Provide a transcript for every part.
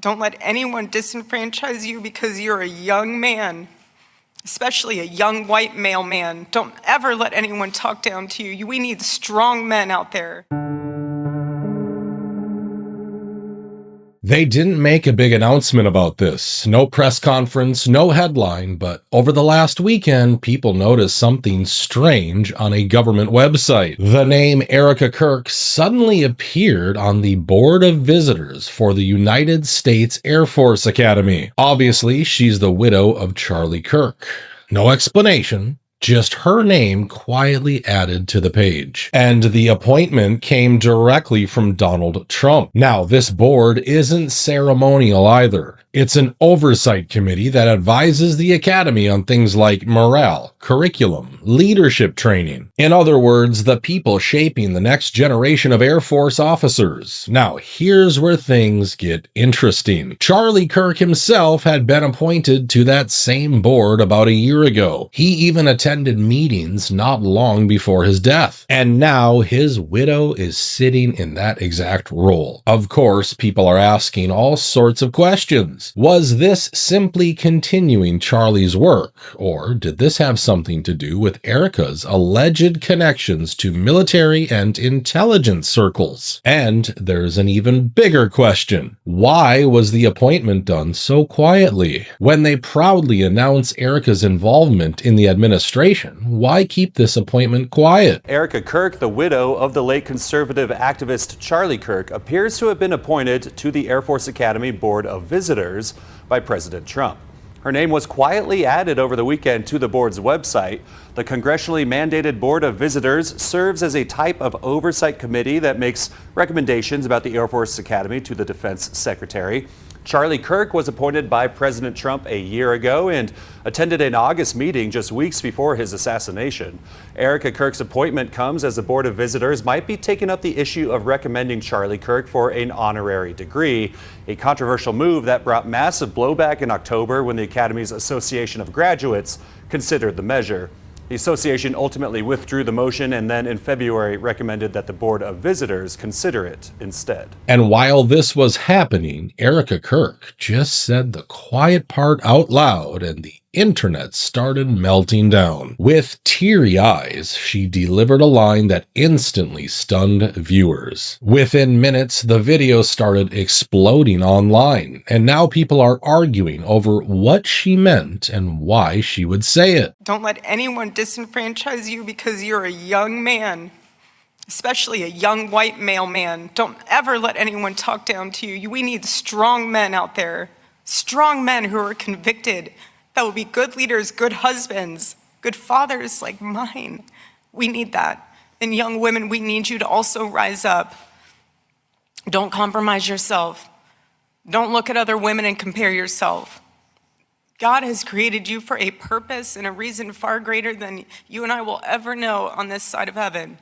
Don't let anyone disenfranchise you because you're a young man, especially a young white male man. Don't ever let anyone talk down to you. We need strong men out there. They didn't make a big announcement about this. No press conference, no headline, but over the last weekend, people noticed something strange on a government website. The name Erika Kirk suddenly appeared on the board of visitors for the United States Air Force Academy. Obviously, she's the widow of Charlie Kirk. No explanation. Just her name quietly added to the page. And the appointment came directly from Donald Trump. Now, this board isn't ceremonial either. It's an oversight committee that advises the academy on things like morale, curriculum, leadership training. In other words, the people shaping the next generation of Air Force officers. Now, here's where things get interesting. Charlie Kirk himself had been appointed to that same board about a year ago. He even attended meetings not long before his death. And now his widow is sitting in that exact role. Of course, people are asking all sorts of questions. Was this simply continuing Charlie's work, or did this have something to do with Erika's alleged connections to military and intelligence circles? And there's an even bigger question. Why was the appointment done so quietly? When they proudly announce Erika's involvement in the administration, why keep this appointment quiet? Erika Kirk, the widow of the late conservative activist Charlie Kirk, appears to have been appointed to the Air Force Academy Board of Visitors by President Trump. Her name was quietly added over the weekend to the board's website. The congressionally mandated Board of Visitors serves as a type of oversight committee that makes recommendations about the Air Force Academy to the Defense Secretary. Charlie Kirk was appointed by President Trump a year ago and attended an August meeting just weeks before his assassination. Erika Kirk's appointment comes as the Board of Visitors might be taking up the issue of recommending Charlie Kirk for an honorary degree, a controversial move that brought massive blowback in October when the Academy's Association of Graduates considered the measure. The association ultimately withdrew the motion and then in February recommended that the Board of Visitors consider it instead. And while this was happening, Erika Kirk just said the quiet part out loud and the internet started melting down. With teary eyes, she delivered a line that instantly stunned viewers. Within minutes, the video started exploding online, and now people are arguing over what she meant and why she would say it. Don't let anyone disenfranchise you because you're a young man, especially a young white male man. Don't ever let anyone talk down to you. We need strong men out there, strong men who are convicted, that will be good leaders, good husbands, good fathers like mine. We need that. And young women, we need you to also rise up. Don't compromise yourself. Don't look at other women and compare yourself. God has created you for a purpose and a reason far greater than you and I will ever know on this side of heaven.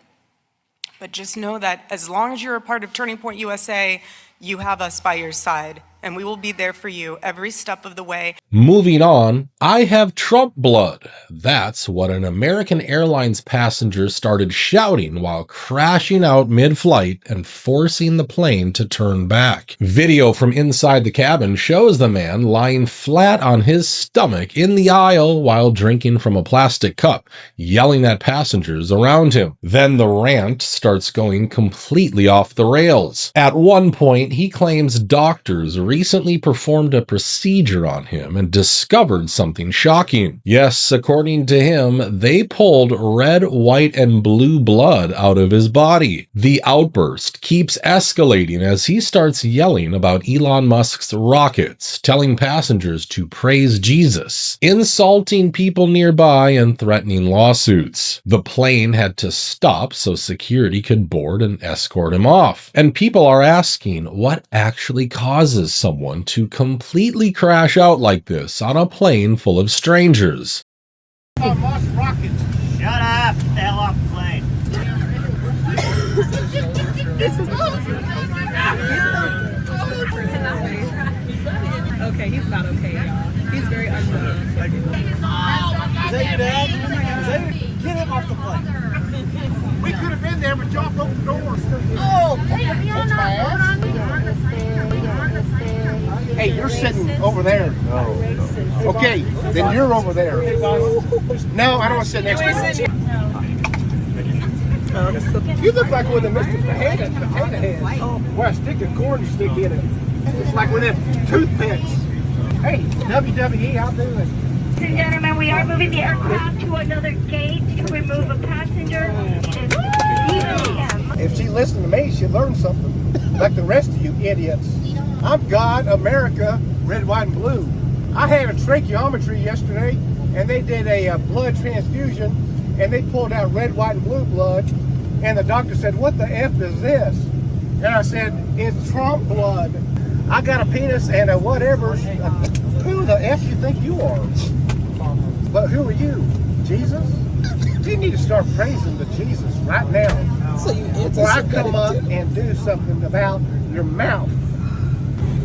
But just know that as long as you're a part of Turning Point USA, you have us by your side, and we will be there for you every step of the way. Moving on, I have Trump blood. That's what an American Airlines passenger started shouting while crashing out mid-flight and forcing the plane to turn back. Video from inside the cabin shows the man lying flat on his stomach in the aisle while drinking from a plastic cup, yelling at passengers around him. Then the rant starts going completely off the rails. At one point, he claims doctors recently performed a procedure on him and discovered something shocking. Yes, according to him, they pulled red, white, and blue blood out of his body. The outburst keeps escalating as he starts yelling about Elon Musk's rockets, telling passengers to praise Jesus, insulting people nearby, and threatening lawsuits. The plane had to stop so security could board and escort him off. And people are asking what actually causes someone to completely crash out like this on a plane full of strangers. Musk rockets. Shut up! Fell off the plane. Okay, he's not okay, y'all. He's very unwell. Is that your dad? Get him off the plane. We could have been there, but y'all broke the doors. Oh, hey, be on the stand. Hey, you're sitting over there. Okay, then you're over there. No, I don't want to sit next to you. You look like one of the Mr. Potato Heads. Where a stick of corn stick in it. It's like one of them toothpicks. Hey, WWE, how do it? Ladies and gentlemen, we are moving the aircraft to another gate to remove a passenger. It is 3 p.m. If she listened to me, she'd learn something. Like the rest of you idiots. I'm God, America, red, white, and blue. I had a tracheometry yesterday, and they did a blood transfusion, and they pulled out red, white, and blue blood, and the doctor said, "What the F is this?" And I said, "It's Trump blood. I got a penis and a whatever." Who the F you think you are? But who are you? Jesus? You need to start praising the Jesus right now. So you Before I come up and do something about your mouth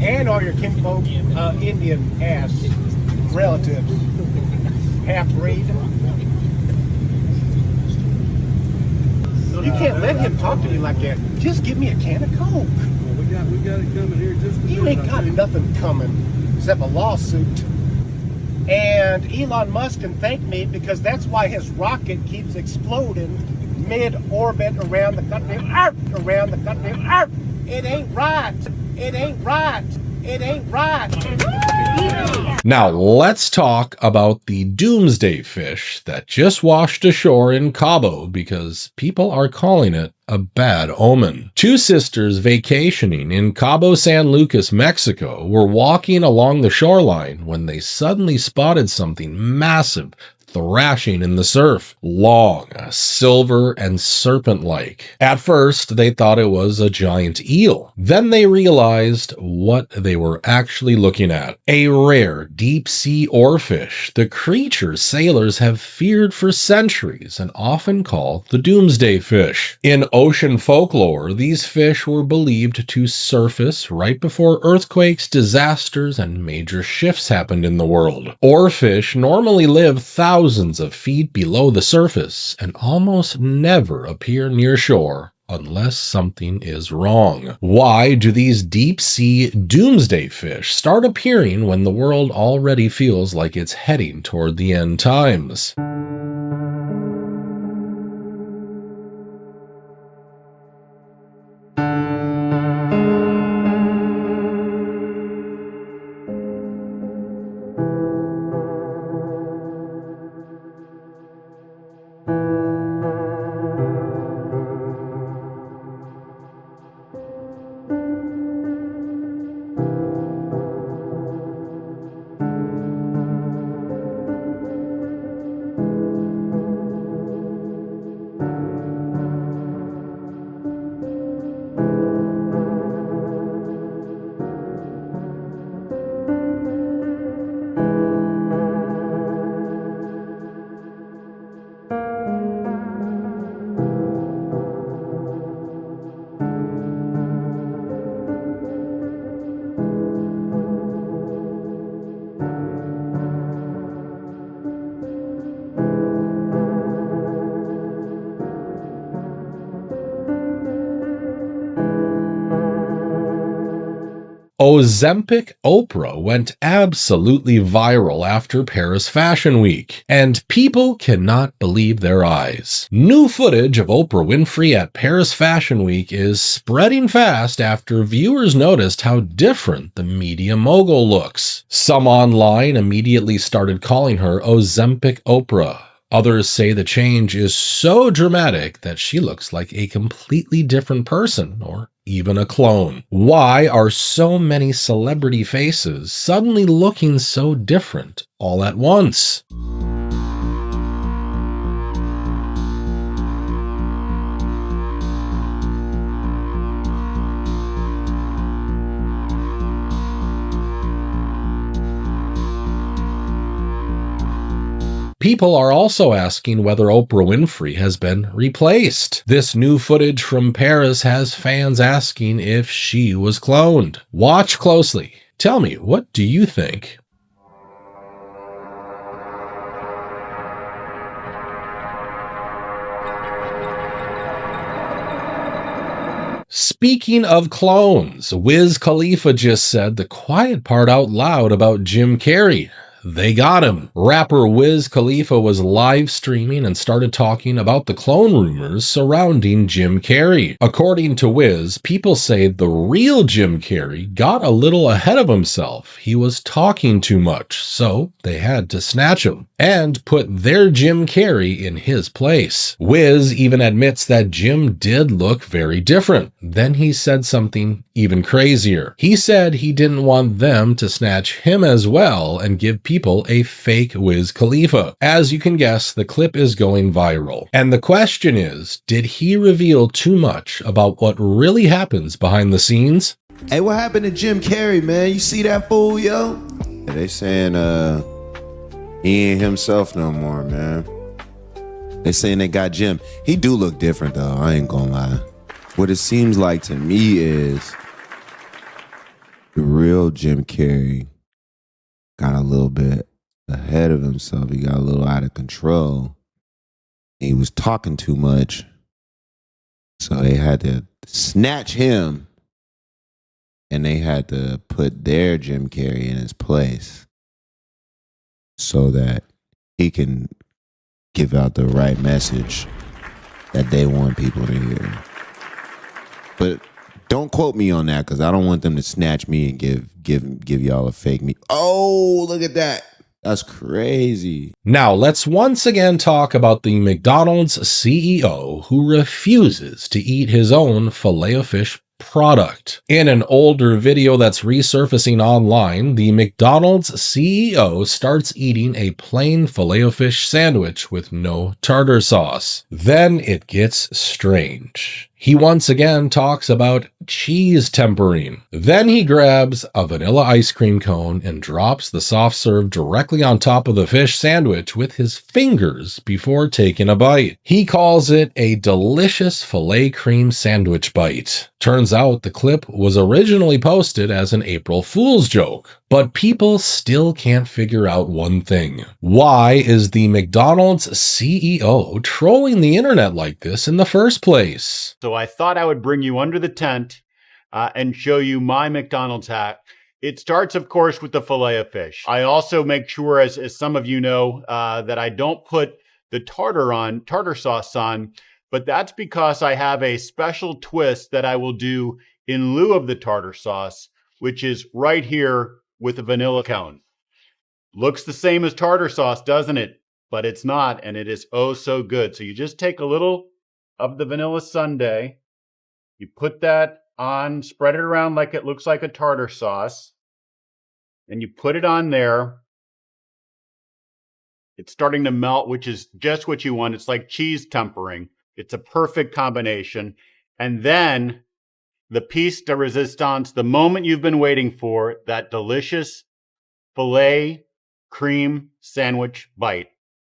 and all your kinfolk, Indian ass relatives, half-breed. You can't let him talk to me like that. Just give me a can of Coke. Well, we got it coming here. You ain't got nothing coming except a lawsuit. And Elon Musk can thank me because that's why his rocket keeps exploding mid-orbit around the country. Around the country. It ain't right. It ain't right. It ain't right. Now let's talk about the Doomsday fish that just washed ashore in Cabo because people are calling it a bad omen. Two sisters vacationing in Cabo San Lucas, Mexico, were walking along the shoreline when they suddenly spotted something massive thrashing in the surf, long, silver, and serpent-like. At first, they thought it was a giant eel. Then they realized what they were actually looking at. A rare deep-sea oarfish, the creature sailors have feared for centuries and often call the Doomsday fish. In ocean folklore, these fish were believed to surface right before earthquakes, disasters, and major shifts happened in the world. Oarfish normally live thousands of feet below the surface and almost never appear near shore unless something is wrong. Why do these deep-sea doomsday fish start appearing when the world already feels like it's heading toward the end times? Ozempic Oprah went absolutely viral after Paris Fashion Week, and people cannot believe their eyes. New footage of Oprah Winfrey at Paris Fashion Week is spreading fast after viewers noticed how different the media mogul looks. Some online immediately started calling her Ozempic Oprah. Others say the change is so dramatic that she looks like a completely different person, or even a clone. Why are so many celebrity faces suddenly looking so different all at once? People are also asking whether Oprah Winfrey has been replaced. This new footage from Paris has fans asking if she was cloned. Watch closely. Tell me, what do you think? Speaking of clones, Wiz Khalifa just said the quiet part out loud about Jim Carrey. They got him. Rapper Wiz Khalifa was live streaming and started talking about the clone rumors surrounding Jim Carrey. According to Wiz, people say the real Jim Carrey got a little ahead of himself. He was talking too much, so they had to snatch him and put their Jim Carrey in his place. Wiz even admits that Jim did look very different. Then he said something even crazier. He said he didn't want them to snatch him as well and give people a fake Wiz Khalifa. As you can guess, the clip is going viral. And the question is, did he reveal too much about what really happens behind the scenes? Hey, what happened to Jim Carrey, man? You see that fool, yo? Yeah, they saying he ain't himself no more, man. They saying they got Jim. He do look different, though. I ain't gonna lie. What it seems like to me is the real Jim Carrey got a little bit ahead of himself. He got a little out of control. He was talking too much. So they had to snatch him and they had to put their Jim Carrey in his place so that he can give out the right message that they want people to hear. But don't quote me on that because I don't want them to snatch me and give y'all a fake me. Oh, look at that. That's crazy. Now, let's once again talk about the McDonald's CEO who refuses to eat his own Filet-O-Fish product. In an older video that's resurfacing online, the McDonald's CEO starts eating a plain Filet-O-Fish sandwich with no tartar sauce. Then it gets strange. He once again talks about cheese tempering. Then he grabs a vanilla ice cream cone and drops the soft serve directly on top of the fish sandwich with his fingers before taking a bite. He calls it a delicious filet cream sandwich bite. Turns out the clip was originally posted as an April Fool's joke. But people still can't figure out one thing. Why is the McDonald's CEO trolling the internet like this in the first place? So I thought I would bring you under the tent and show you my McDonald's hack. It starts, of course, with the Filet-O-Fish. I also make sure, as some of you know, that I don't put the tartar sauce on, but that's because I have a special twist that I will do in lieu of the tartar sauce, which is right here with a vanilla cone. Looks the same as tartar sauce, doesn't it? But it's not, and it is oh so good. So you just take a little of the vanilla sundae, you put that on, spread it around like it looks like a tartar sauce, and you put it on there. It's starting to melt, which is just what you want. It's like cheese tempering. It's a perfect combination. And then the piece de resistance, the moment you've been waiting for, that delicious filet cream sandwich bite.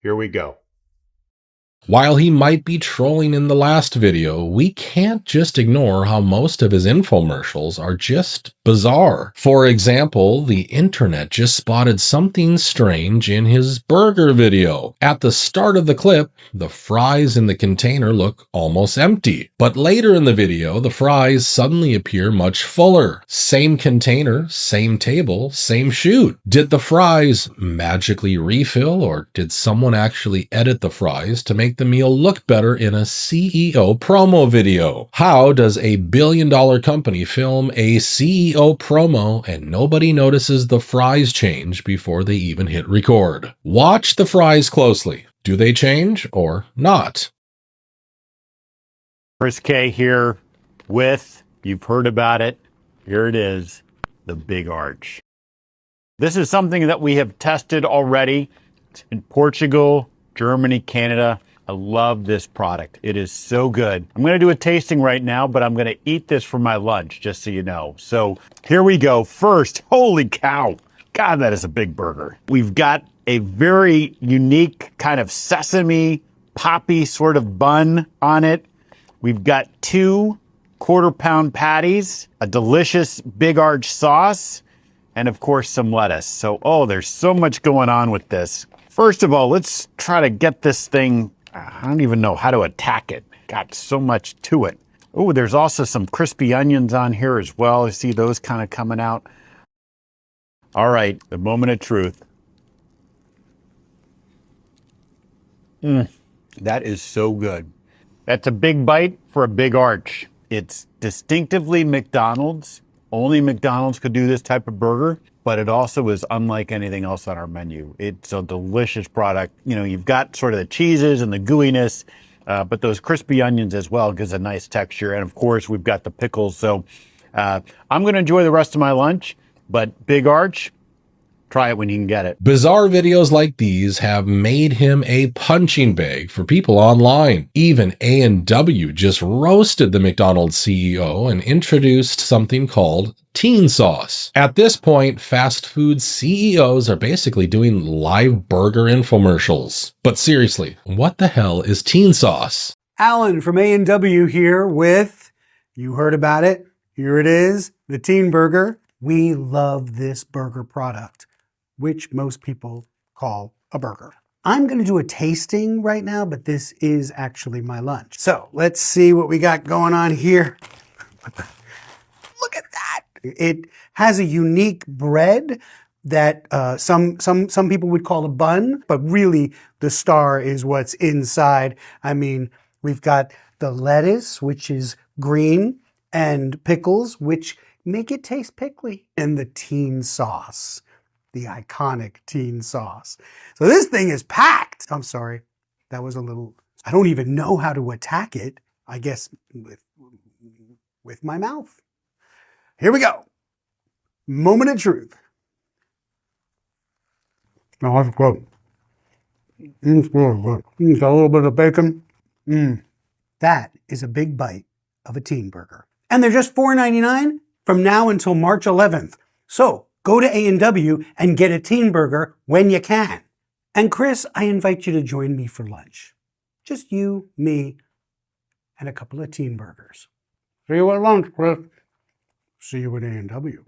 Here we go. While he might be trolling in the last video, we can't just ignore how most of his infomercials are just bizarre. For example, the internet just spotted something strange in his burger video. At the start of the clip, the fries in the container look almost empty. But later in the video, the fries suddenly appear much fuller. Same container, same table, same shoot. Did the fries magically refill, or did someone actually edit the fries to make the meal look better in a CEO promo video? How does a billion-dollar company film a CEO promo and nobody notices the fries change before they even hit record? Watch the fries closely. Do they change or not? Chris K here with, you've heard about it, here it is, the Big Arch. This is something that we have tested already. It's in Portugal, Germany, Canada. I love this product. It is so good. I'm going to do a tasting right now, but I'm going to eat this for my lunch, just so you know. So here we go. First, holy cow. God, that is a big burger. We've got a very unique kind of sesame poppy sort of bun on it. We've got 2 quarter-pound patties, a delicious Big Arch sauce, and of course some lettuce. So, oh, there's so much going on with this. First of all, let's try to get this thing, I don't even know how to attack it. Got so much to it. Oh, there's also some crispy onions on here as well. I see those kind of coming out. All right, the moment of truth. That is so good. That's a big bite for a big arch. It's distinctively McDonald's. Only McDonald's could do this type of burger, but it also is unlike anything else on our menu. It's a delicious product. You know, you've got sort of the cheeses and the gooiness, but those crispy onions as well gives a nice texture. And of course, we've got the pickles. So I'm going to enjoy the rest of my lunch, but big arch, try it when you can get it. Bizarre videos like these have made him a punching bag for people online. Even A&W just roasted the McDonald's CEO and introduced something called teen sauce. At this point, fast food CEOs are basically doing live burger infomercials. But seriously, what the hell is teen sauce? Alan from A&W here with, you heard about it, here it is, the Teen Burger. We love this burger product, which most people call a burger. I'm going to do a tasting right now, but this is actually my lunch. So let's see what we got going on here. Look at that. It has a unique bread that some people would call a bun, but really the star is what's inside. I mean, we've got the lettuce, which is green, and pickles, which make it taste pickly, and the teen sauce. The iconic teen sauce. So this thing is packed. I'm sorry, that was a little, I don't even know how to attack it. I guess with my mouth. Here we go. Moment of truth. Oh, that's good. It's really good. It's got a little bit of bacon. That is a big bite of a teen burger. And they're just $4.99 from now until March 11th. So go to A&W and get a teen burger when you can. And Chris, I invite you to join me for lunch. Just you, me, and a couple of teen burgers. See you at lunch, Chris. See you at A&W.